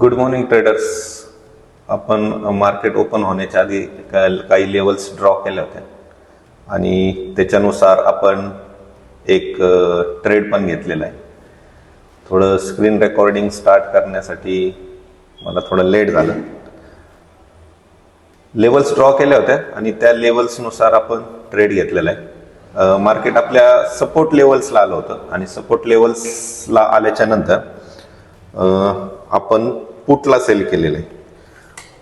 Good morning traders. आपण market open होण्याच्या आधी काही लेवल्स ड्रॉ केल्या होत्या आणि त्याच्यानुसार आपण एक ट्रेड पण घेतलेला आहे. थोडं स्क्रीन रेकॉर्डिंग स्टार्ट करण्यासाठी मला थोडं लेट झालं. लेवल्स ड्रॉ केल्या होत्या आणि त्या लेवल्सनुसार आपण ट्रेड घेतलेला आहे. मार्केट आपल्या सपोर्ट लेवल्सला आलं होतं आणि सपोर्ट लेवल्सला आल्याच्या नंतर आपण पुटला सेल केलेलं आहे.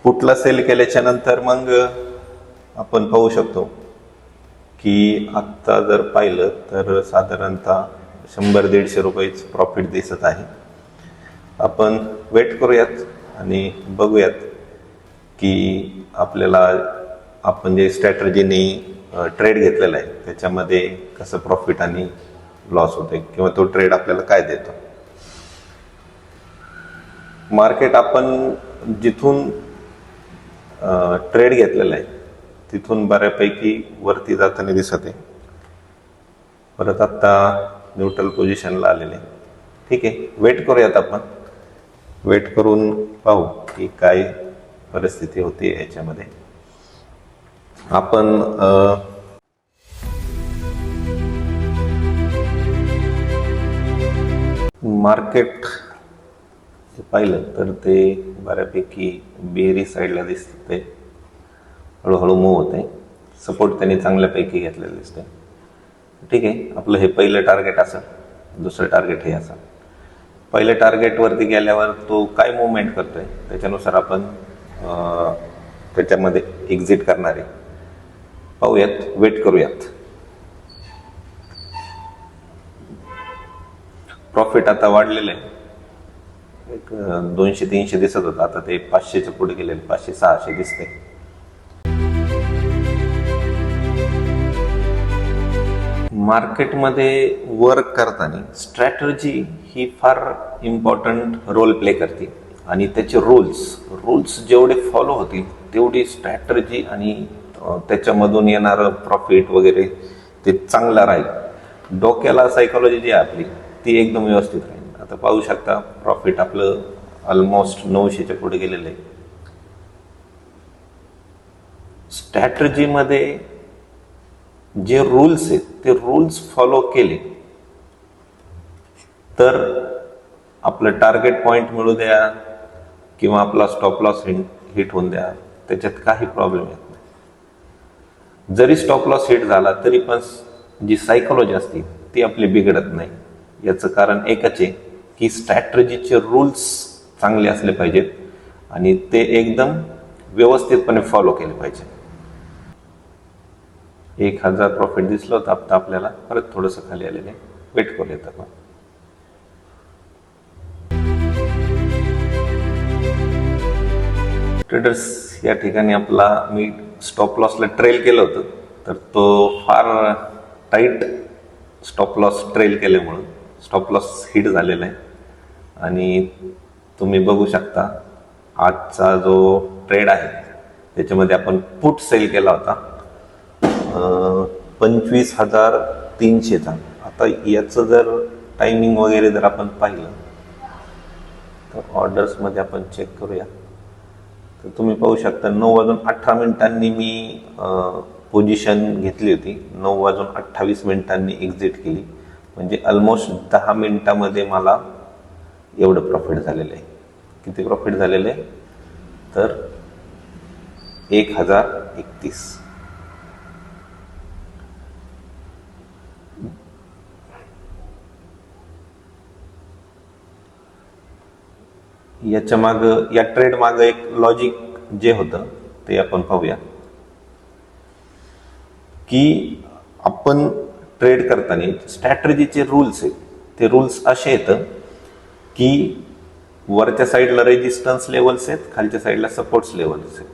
पुटला सेल केल्याच्या नंतर मग आपण पाहू शकतो की आत्ता जर पाहिलं तर साधारणतः 100-150 रुपयाचं प्रॉफिट दिसत आहे. आपण वेट करूयात आणि बघूयात की आपल्याला आपण जे स्ट्रॅटर्जीने ट्रेड घेतलेला आहे त्याच्यामध्ये कसं प्रॉफिट आणि लॉस होते किंवा तो ट्रेड आपल्याला काय देतो. मार्केट आपण जिथून ट्रेड घेतलेला आहे तिथून बऱ्यापैकी वरती जाताना दिसत आहे. परत आता न्यूट्रल पोझिशनला आलेले. ठीक आहे, वेट करूयात. आपण वेट करून पाहू की काय परिस्थिती होती याच्यामध्ये. आपण मार्केट पाहिलं तर ते बऱ्यापैकी बेरी साईडला दिसते, हळूहळू मूव्ह होते. सपोर्ट त्यांनी चांगल्यापैकी घेतलेलं दिसतंय. ठीक आहे, आपलं हे पहिलं टार्गेट असेल, दुसरं टार्गेट हे असेल. पहिल्या टार्गेटवरती गेल्यावर तो काय मुवमेंट करतोय त्याच्यानुसार आपण त्याच्यामध्ये एक्झिट करणार आहे. पाहूयात, वेट करूयात. प्रॉफिट आता वाढलेलं आहे. एक 200-300 दिसत होतं, आता ते 500च्या पुढे गेलेले, 500-600 दिसते. मार्केटमध्ये वर्क करताना स्ट्रॅटर्जी ही फार इम्पॉर्टंट रोल प्ले करते आणि त्याचे रूल्स जेवढे फॉलो होतील तेवढी स्ट्रॅटर्जी आणि त्याच्यामधून येणारं प्रॉफिट वगैरे ते चांगलं राहील. डोक्याला सायकोलॉजी जी आहे आपली ती एकदम व्यवस्थित राहील. आता पाहू शकता प्रॉफिट आपलं ऑलमोस्ट 900च्या पुढे गेलेलं आहे. स्ट्रॅटर्जीमध्ये जे रूल्स आहेत ते रूल्स फॉलो केले तर आपलं टार्गेट पॉइंट मिळू द्या किंवा आपला स्टॉप लॉस हिट होऊन द्या, त्याच्यात काही प्रॉब्लेम येत नाही. जरी स्टॉप लॉस हिट झाला तरी पण जी सायकोलॉजी असते ती आपली बिघडत नाही. याचं कारण एकच आहे की स्ट्रॅटर्जीचे रूल्स चांगले असले पाहिजेत आणि ते एकदम व्यवस्थितपणे फॉलो केले पाहिजे. 1000 प्रॉफिट दिसलं होतं आता आपल्याला, परत थोडंसं खाली आलेलं आहे. वेट करूयात आपण. ट्रेडर्स, या ठिकाणी आपला मी स्टॉप लॉसला ट्रेल केलं होतं तर तो फार टाईट स्टॉप लॉस ट्रेल केल्यामुळं स्टॉप लॉस हिट झालेला आहे. आणि तुम्ही बघू शकता आजचा जो ट्रेड आहे त्याच्यामध्ये आपण पुट सेल केला होता 25,300चा. आता याचं जर टायमिंग वगैरे जर आपण पाहिलं तर ऑर्डर्समध्ये आपण चेक करूया तर तुम्ही पाहू शकता 9:18 मी पोझिशन घेतली होती. 9:28 एक्झिट केली. म्हणजे ऑलमोस्ट 10 मिनिटामध्ये मला एवढं प्रॉफिट झालेलं आहे. किती प्रॉफिट झालेलं आहे तर 1031. याच्या माग, या ट्रेड माग एक लॉजिक जे होतं ते आपण पाहूया की आपण ट्रेड करताना स्ट्रॅटर्जीचे रूल्स आहेत ते रूल्स असे येतं की वरच्या साईडला रेजिस्टन्स लेवल्स आहेत, खालच्या साईडला सपोर्ट्स लेवल्स आहेत.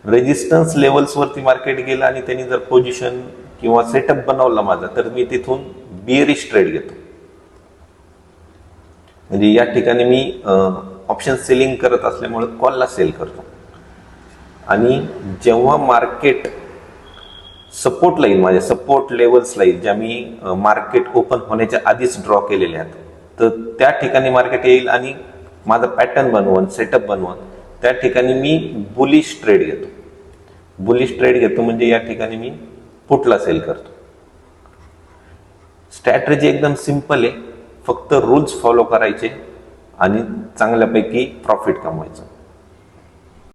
रेजिस्टन्स लेवल्सवरती मार्केट गेलं आणि त्यांनी जर पोझिशन किंवा सेटअप बनवला माझा तर मी तिथून बिअरिश ट्रेड घेतो. म्हणजे या ठिकाणी मी ऑप्शन सेलिंग करत असल्यामुळे कॉलला सेल करतो. आणि जेव्हा मार्केट सपोर्टला येईल, माझ्या सपोर्ट लेवल्सला येईल ज्या मी मार्केट ओपन होण्याच्या आधीच ड्रॉ केलेल्या आहेत, तर त्या ठिकाणी मार्केट येईल आणि माझा पॅटर्न बनवून सेटअप बनवून त्या ठिकाणी मी बुलिश ट्रेड घेतो. बुलिश ट्रेड घेतो म्हणजे या ठिकाणी मी पुटला सेल करतो. स्ट्रॅटेजी एकदम सिंपल आहे, फक्त रूल्स फॉलो करायचे आणि चांगल्यापैकी प्रॉफिट कमवायचं.